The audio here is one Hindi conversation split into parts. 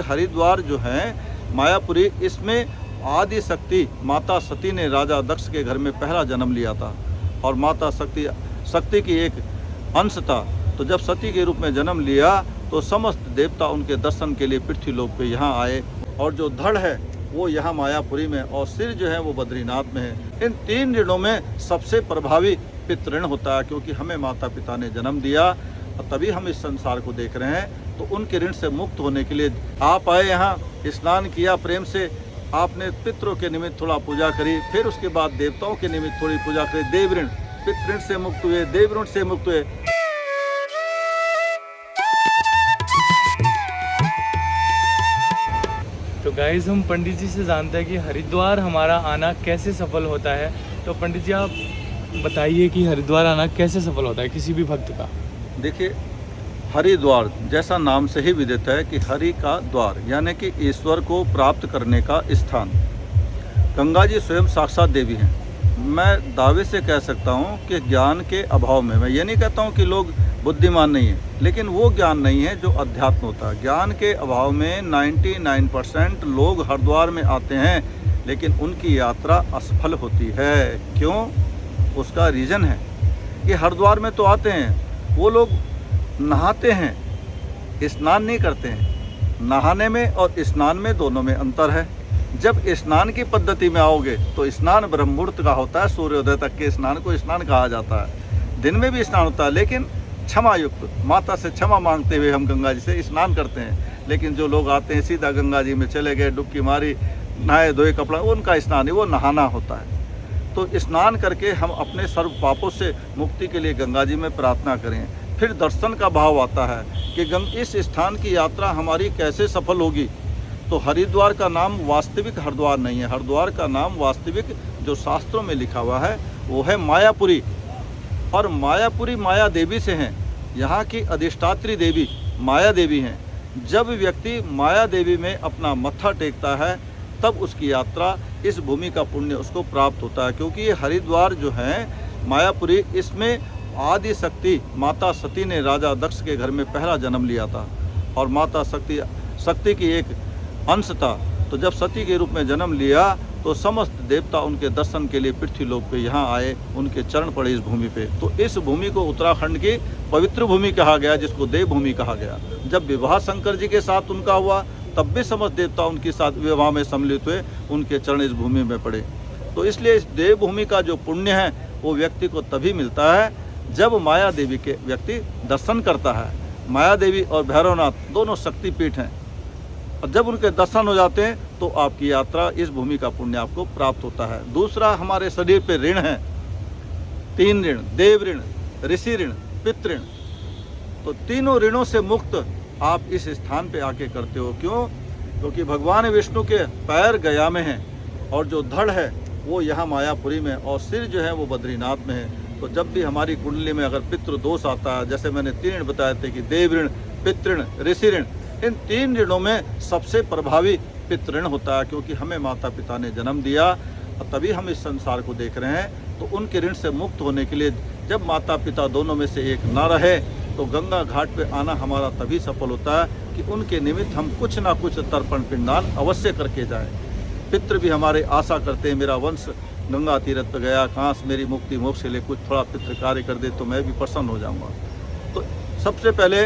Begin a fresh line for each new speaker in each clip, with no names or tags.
हरिद्वार जो है मायापुरी, इसमें आदि शक्ति माता सती ने राजा दक्ष के घर में पहला जन्म लिया था और माता शक्ति की एक अंश था। तो जब सती के रूप में जन्म लिया तो समस्त देवता उनके दर्शन के लिए पृथ्वी लोक पे यहाँ आए और जो धड़ है वो यहाँ मायापुरी में और सिर जो है वो बद्रीनाथ में है। इन 3 ऋणों में सबसे प्रभावी पितृण होता है, क्योंकि हमें माता पिता ने जन्म दिया और तभी हम इस संसार को देख रहे हैं। तो उनके ऋण से मुक्त होने के लिए आप आए यहाँ, स्नान किया प्रेम से, आपने पितरों के निमित्त थोड़ा पूजा करी, फिर उसके बाद देवताओं के निमित्त थोड़ी पूजा करी, देव ऋण पितृण से मुक्त हुए, देव ऋण से मुक्त हुए।
तो गाइस, हम पंडित जी से जानते हैं कि हरिद्वार हमारा आना कैसे सफल होता है। तो पंडित जी आप बताइए कि हरिद्वार आना कैसे सफल होता है किसी भी भक्त का।
देखिए, हरिद्वार जैसा नाम से ही विदित है कि हरि का द्वार, यानी कि ईश्वर को प्राप्त करने का स्थान। गंगा जी स्वयं साक्षात देवी हैं। मैं दावे से कह सकता हूँ कि ज्ञान के अभाव में, मैं ये नहीं कहता हूँ कि लोग बुद्धिमान नहीं हैं, लेकिन वो ज्ञान नहीं है जो अध्यात्म होता है। ज्ञान के अभाव में 99% लोग हरिद्वार में आते हैं, लेकिन उनकी यात्रा असफल होती है। क्यों? उसका रीज़न है कि हरिद्वार में तो आते हैं, वो लोग नहाते हैं, स्नान नहीं करते हैं। नहाने में और स्नान में दोनों में अंतर है। जब स्नान की पद्धति में आओगे तो स्नान ब्रह्म मुहूर्त का होता है, सूर्योदय तक के स्नान को स्नान कहा जाता है। दिन में भी स्नान होता है, लेकिन क्षमा युक्त, माता से क्षमा मांगते हुए हम गंगा जी से स्नान करते हैं। लेकिन जो लोग आते हैं सीधा गंगा जी में चले गए, डुबकी मारी, नहाए धोए कपड़ा, उनका स्नान नहीं, वो नहाना होता है। तो स्नान करके हम अपने सर्व पापों से मुक्ति के लिए गंगा जी में प्रार्थना करें। फिर दर्शन का भाव आता है कि इस स्थान की यात्रा हमारी कैसे सफल होगी। तो हरिद्वार का नाम वास्तविक हरिद्वार नहीं है। हरिद्वार का नाम वास्तविक जो शास्त्रों में लिखा हुआ है वो है मायापुरी, और मायापुरी माया देवी से हैं। यहाँ की अधिष्ठात्री देवी माया देवी हैं। जब व्यक्ति माया देवी में अपना मत्था टेकता है तब उसकी यात्रा, इस भूमि का पुण्य उसको प्राप्त होता है। क्योंकि ये हरिद्वार जो है मायापुरी, इसमें आदि शक्ति माता सती ने राजा दक्ष के घर में पहला जन्म लिया था और माता शक्ति की एक अंश था। तो जब सती के रूप में जन्म लिया तो समस्त देवता उनके दर्शन के लिए पृथ्वी लोक पे यहाँ आए, उनके चरण पड़े इस भूमि पे। तो इस भूमि को उत्तराखंड की पवित्र भूमि कहा गया, जिसको देव भूमि कहा गया। जब विवाह शंकर जी के साथ उनका हुआ तब भी समस्त देवता उनके साथ विवाह में सम्मिलित हुए, उनके चरण इस भूमि में पड़े। तो इसलिए इस देव भूमि का जो पुण्य है वो व्यक्ति को तभी मिलता है जब माया देवी के व्यक्ति दर्शन करता है। माया देवी और भैरवनाथ दोनों शक्तिपीठ हैं, और जब उनके दर्शन हो जाते हैं तो आपकी यात्रा, इस भूमि का पुण्य आपको प्राप्त होता है। दूसरा, हमारे शरीर पे ऋण है, 3 ऋण, देव ऋण, ऋषि ऋण, पितृ ऋण। तो तीनों ऋणों से मुक्त आप इस स्थान पे आके करते हो। क्यों? क्योंकि भगवान विष्णु के पैर गया में हैं और जो धड़ है वो यहाँ मायापुरी में और सिर जो है वो बद्रीनाथ में है। तो जब भी हमारी कुंडली में अगर पितृ दोष आता है, जैसे मैंने 3 ऋण बताए थे कि देव ऋण, पितृ ऋण, ऋषि ऋण, इन 3 ऋणों में सबसे प्रभावी पितृण होता है। क्योंकि हमें माता पिता ने जन्म दिया और तभी हम इस संसार को देख रहे हैं। तो उनके ऋण से मुक्त होने के लिए जब माता पिता दोनों में से एक ना रहे तो गंगा घाट पे आना हमारा तभी सफल होता है कि उनके निमित्त हम कुछ ना कुछ तर्पण पिंडदान अवश्य करके जाएं। पितृ भी हमारे आशा करते हैं, मेरा वंश गंगा तीरथ पे गया, काश मेरी मुक्ति मोक्ष के लिए कुछ थोड़ा पितृ कार्य कर दे तो मैं भी प्रसन्न हो जाऊँगा। तो सबसे पहले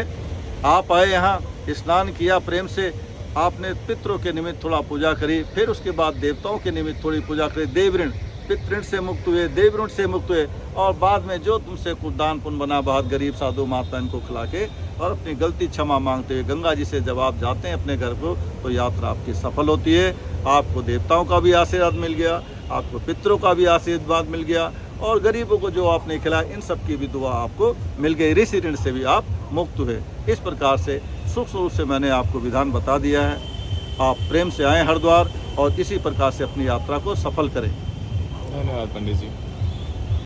आप आए यहाँ, स्नान किया प्रेम से, आपने पितरों के निमित्त थोड़ा पूजा करी, फिर उसके बाद देवताओं के निमित्त थोड़ी पूजा करी, देव ऋण पितृण से मुक्त हुए, देव ऋण से मुक्त हुए, और बाद में जो तुमसे कुछ दान पुण्य बना, बहुत गरीब साधु माता इनको खिला के और अपनी गलती क्षमा मांगते हुए गंगा जी से जब आप जाते हैं अपने घर को तो यात्रा आपकी सफल होती है। आपको देवताओं का भी आशीर्वाद मिल गया, आपको पितरों का भी आशीर्वाद मिल गया, और गरीबों को जो आपने खिलाया इन सब की भी दुआ आपको मिल गई। ऋषि ऋण से भी आप मुक्त हुए। इस प्रकार से सूक्ष्म रूप से मैंने आपको विधान बता दिया है। आप प्रेम से आएँ हरिद्वार और इसी प्रकार से अपनी यात्रा को सफल करें।
धन्यवाद पंडित जी।